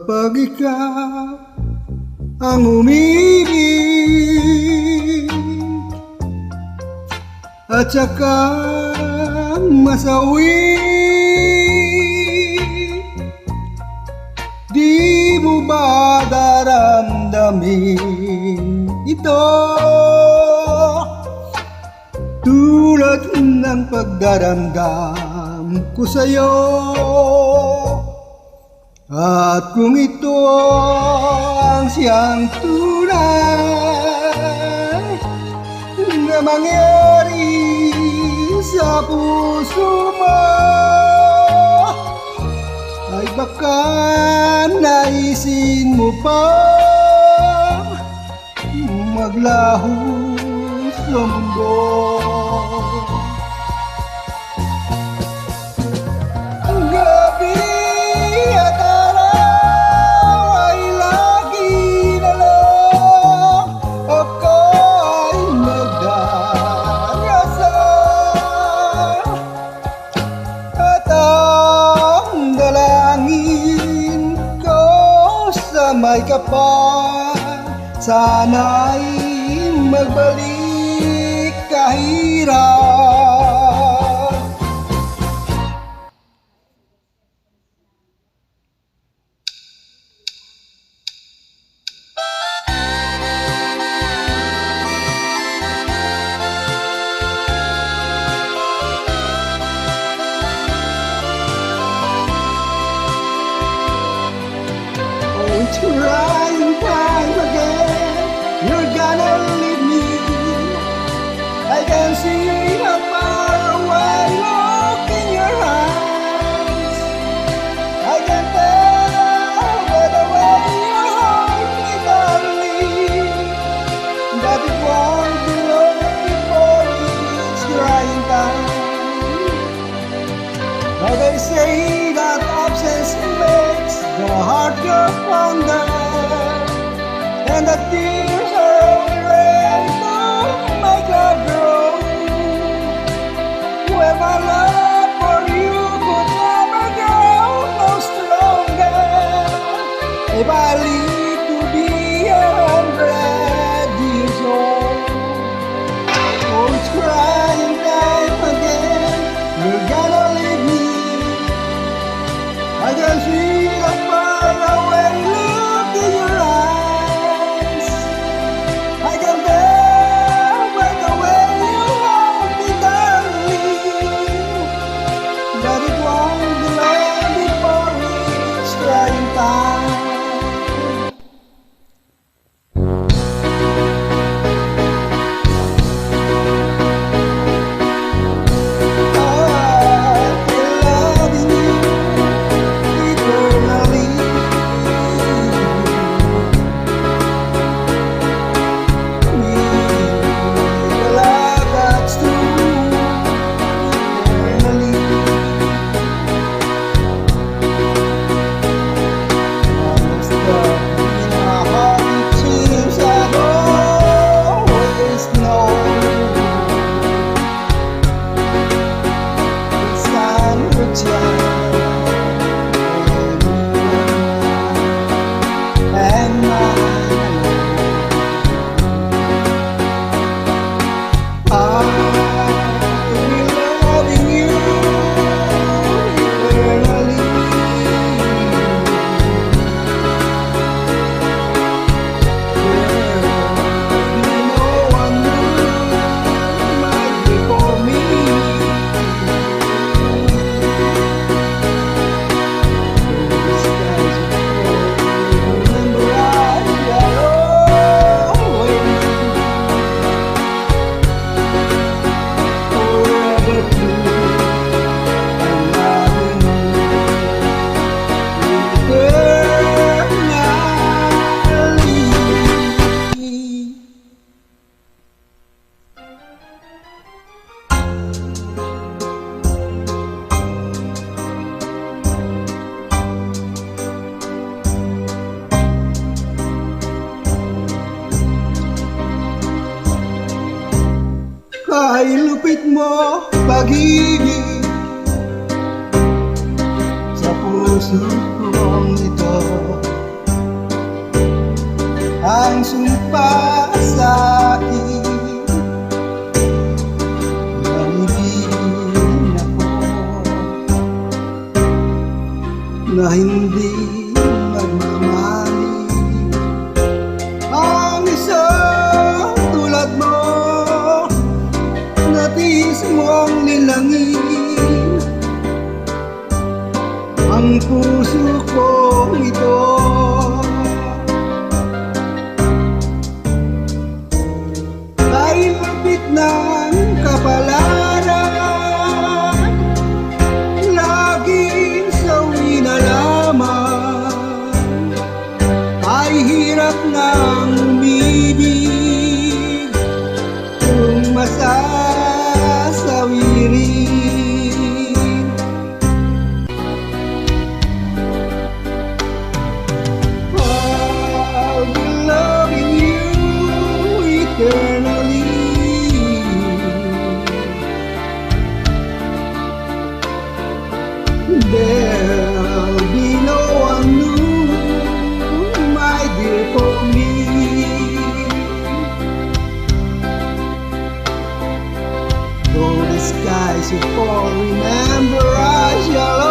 Kapag ikaw ang umibig at saka masawi, di mo ba daramdamin ito? Tulad ng pagdaramdam ko sa'yo. At kung ito ang siyang tunay na mangyari sa puso mo, ay baka naisin mo pa maglaho sa mundo. May kapal, sana'y magbalik kahirap. Trying time again, you're gonna leave me. I can see how far away look in your eyes. I can tell by the way you hold me, darling, that it won't be long before it's crying time. Now they say that absence makes the heart go fonder, and the tears are only rain to make love grow. When my love for you could never grow no stronger, if I live to be 100 years old. Oh, it's crying time again, you're gonna leave me. I can see the far away look in your eyes. I can tell by the way you hold me, darling, that it won't be long before it's crying time. Ay lupit mo pag-ibig sa puso kong ito. ang sumpa sa akin na ibigin ako, na hindi magmamali ang isang tulad mo, natiis mong nilangin ang puso kong ito. Ay lapit ng kapalaran, laging sawi na lamang, ay hirap ng umibig kung masasawi rin. I'll be loving you eternally. There'll be no one new, my dear, for me. Though the skies will fall, remember I shall